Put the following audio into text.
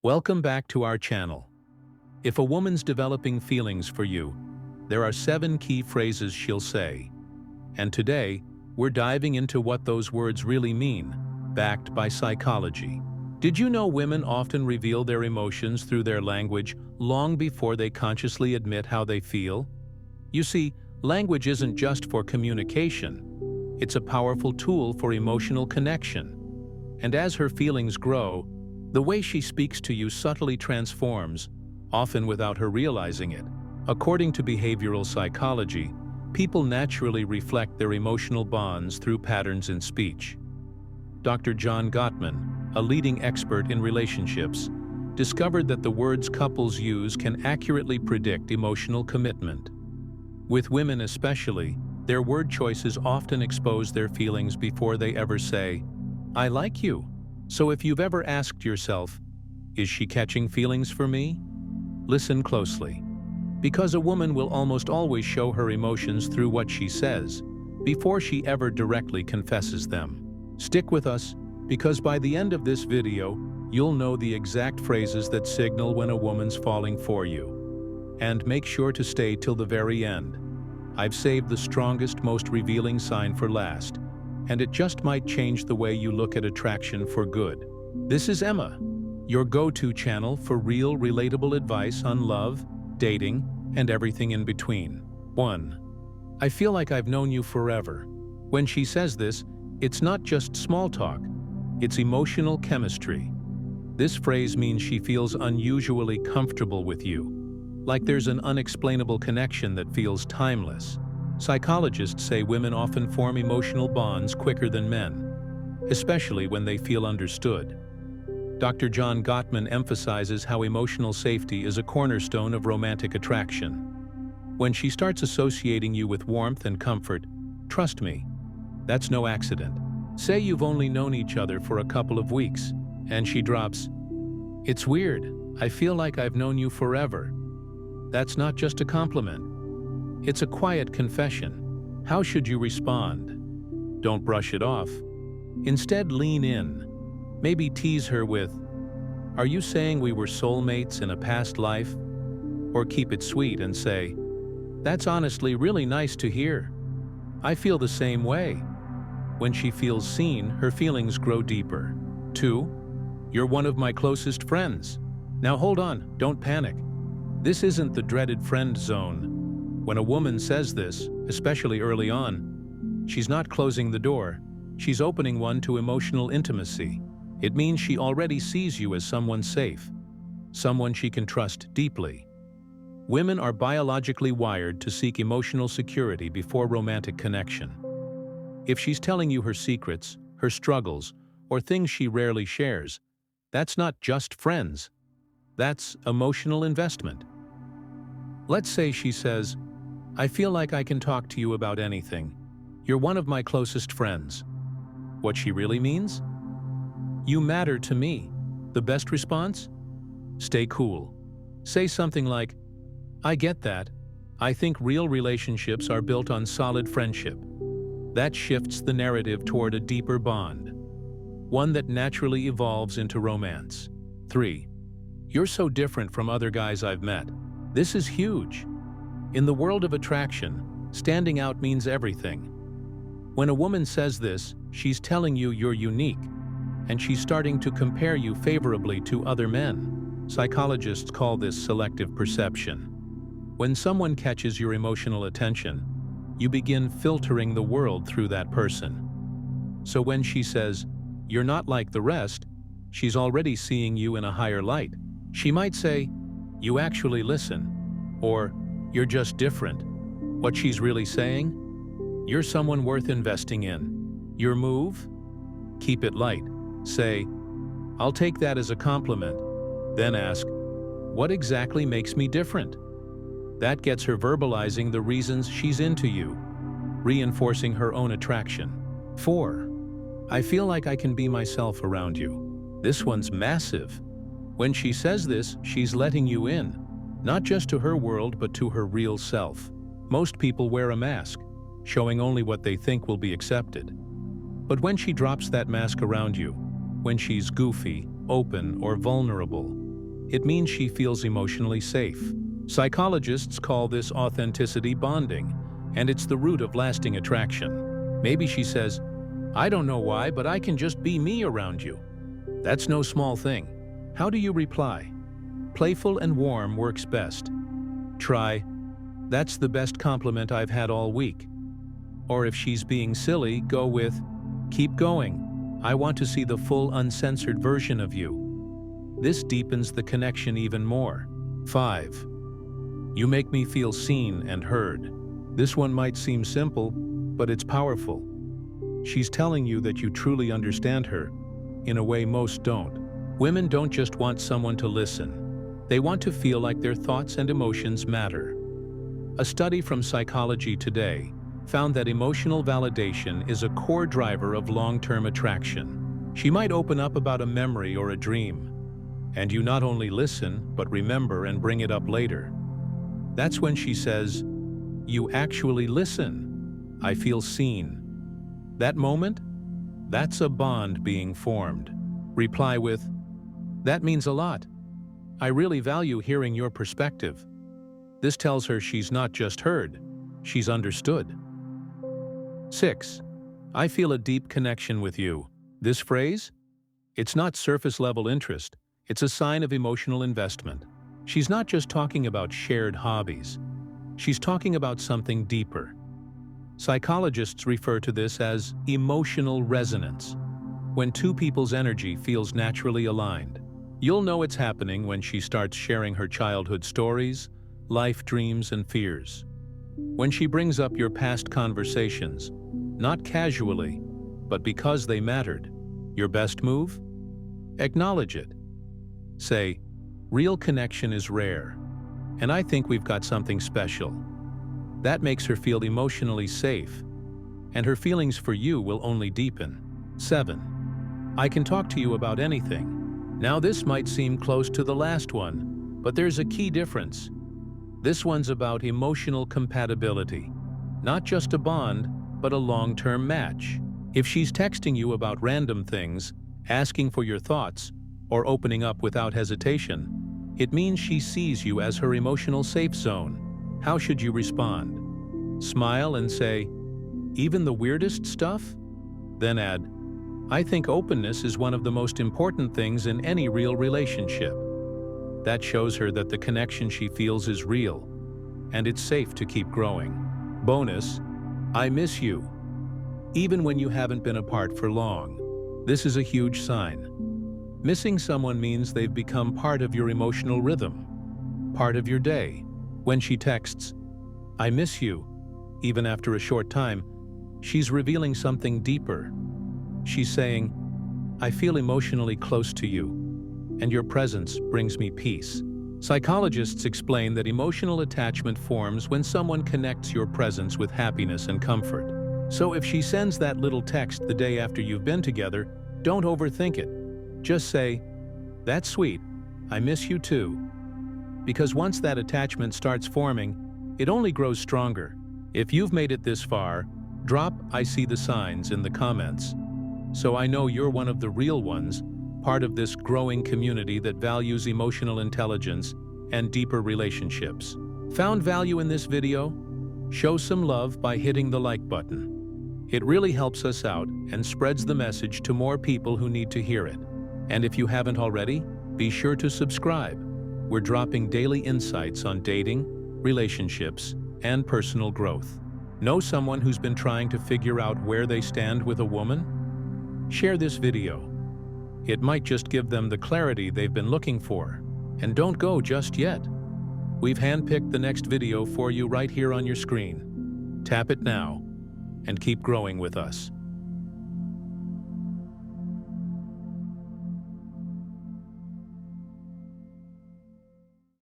Welcome back to our channel. If a woman's developing feelings for you, there are 7 key phrases she'll say. And today, we're diving into what those words really mean, backed by psychology. Did you know women often reveal their emotions through their language long before they consciously admit how they feel? You see, language isn't just for communication. It's a powerful tool for emotional connection. And as her feelings grow, the way she speaks to you subtly transforms, often without her realizing it. According to behavioral psychology, people naturally reflect their emotional bonds through patterns in speech. Dr. Gottman, a leading expert in relationships, discovered that the words couples use can accurately predict emotional commitment. With women especially, their word choices often expose their feelings before they ever say, "I like you." So if you've ever asked yourself, "Is she catching feelings for me?" Listen closely. Because a woman will almost always show her emotions through what she says, before she ever directly confesses them. Stick with us, because by the end of this video, you'll know the exact phrases that signal when a woman's falling for you. And make sure to stay till the very end. I've saved the strongest, most revealing sign for last, and it just might change the way you look at attraction for good. This is Emma, your go-to channel for real, relatable advice on love, dating, and everything in between. 1. I feel like I've known you forever. When she says this, it's not just small talk, it's emotional chemistry. This phrase means she feels unusually comfortable with you, like there's an unexplainable connection that feels timeless. Psychologists say women often form emotional bonds quicker than men, especially when they feel understood. Dr. Gottman emphasizes how emotional safety is a cornerstone of romantic attraction. When she starts associating you with warmth and comfort, trust me, that's no accident. Say you've only known each other for a couple of weeks, and she drops, "It's weird, I feel like I've known you forever." That's not just a compliment. It's a quiet confession. How should you respond? Don't brush it off. Instead, lean in. Maybe tease her with, "Are you saying we were soulmates in a past life?" Or keep it sweet and say, "That's honestly really nice to hear. I feel the same way." When she feels seen, her feelings grow deeper. 2. You're one of my closest friends. Now hold on, don't panic. This isn't the dreaded friend zone. When a woman says this, especially early on, she's not closing the door, she's opening one to emotional intimacy. It means she already sees you as someone safe, someone she can trust deeply. Women are biologically wired to seek emotional security before romantic connection. If she's telling you her secrets, her struggles, or things she rarely shares, that's not just friends. That's emotional investment. Let's say she says, "I feel like I can talk to you about anything. You're one of my closest friends." What she really means? "You matter to me." The best response? Stay cool. Say something like, "I get that. I think real relationships are built on solid friendship." That shifts the narrative toward a deeper bond, one that naturally evolves into romance. 3. You're so different from other guys I've met. This is huge. In the world of attraction, standing out means everything. When a woman says this, she's telling you you're unique, and she's starting to compare you favorably to other men. Psychologists call this selective perception. When someone catches your emotional attention, you begin filtering the world through that person. So when she says, "You're not like the rest," she's already seeing you in a higher light. She might say, "You actually listen," or "You're just different." What she's really saying? You're someone worth investing in. Your move? Keep it light. Say, "I'll take that as a compliment." Then ask, "What exactly makes me different?" That gets her verbalizing the reasons she's into you, reinforcing her own attraction. 4. I feel like I can be myself around you. This one's massive. When she says this, she's letting you in, not just to her world but to her real self. Most people wear a mask, showing only what they think will be accepted. But when she drops that mask around you, when she's goofy, open, or vulnerable, it means she feels emotionally safe. Psychologists call this authenticity bonding, and it's the root of lasting attraction. Maybe she says, "I don't know why, but I can just be me around you." That's no small thing. How do you reply? Playful and warm works best. Try, "That's the best compliment I've had all week." Or if she's being silly, go with, "Keep going. I want to see the full uncensored version of you." This deepens the connection even more. 5. You make me feel seen and heard. This one might seem simple, but it's powerful. She's telling you that you truly understand her, in a way most don't. Women don't just want someone to listen. They want to feel like their thoughts and emotions matter. A study from Psychology Today found that emotional validation is a core driver of long-term attraction. She might open up about a memory or a dream, and you not only listen, but remember and bring it up later. That's when she says, "You actually listen. I feel seen." That moment? That's a bond being formed. Reply with, "That means a lot. I really value hearing your perspective." This tells her she's not just heard, she's understood. 6. I feel a deep connection with you. This phrase? It's not surface-level interest. It's a sign of emotional investment. She's not just talking about shared hobbies. She's talking about something deeper. Psychologists refer to this as emotional resonance, when two people's energy feels naturally aligned. You'll know it's happening when she starts sharing her childhood stories, life dreams, and fears. When she brings up your past conversations, not casually, but because they mattered. Your best move? Acknowledge it. Say, "Real connection is rare, and I think we've got something special." That makes her feel emotionally safe, and her feelings for you will only deepen. 7. I can talk to you about anything. Now this might seem close to the last one, but there's a key difference. This one's about emotional compatibility, not just a bond, but a long-term match. If she's texting you about random things, asking for your thoughts, or opening up without hesitation, it means she sees you as her emotional safe zone. How should you respond? Smile and say, "Even the weirdest stuff?" Then add, "I think openness is one of the most important things in any real relationship." That shows her that the connection she feels is real, and it's safe to keep growing. Bonus, I miss you. Even when you haven't been apart for long. This is a huge sign. Missing someone means they've become part of your emotional rhythm, part of your day. When she texts, "I miss you," even after a short time, she's revealing something deeper. She's saying, "I feel emotionally close to you, and your presence brings me peace." Psychologists explain that emotional attachment forms when someone connects your presence with happiness and comfort. So if she sends that little text the day after you've been together, don't overthink it. Just say, "That's sweet. I miss you too." Because once that attachment starts forming, it only grows stronger. If you've made it this far, drop "I see the signs" in the comments, so I know you're one of the real ones, part of this growing community that values emotional intelligence and deeper relationships. Found value in this video? Show some love by hitting the like button. It really helps us out and spreads the message to more people who need to hear it. And if you haven't already, be sure to subscribe. We're dropping daily insights on dating, relationships, and personal growth. Know someone who's been trying to figure out where they stand with a woman? Share this video. It might just give them the clarity they've been looking for. And don't go just yet. We've handpicked the next video for you right here on your screen. Tap it now and keep growing with us.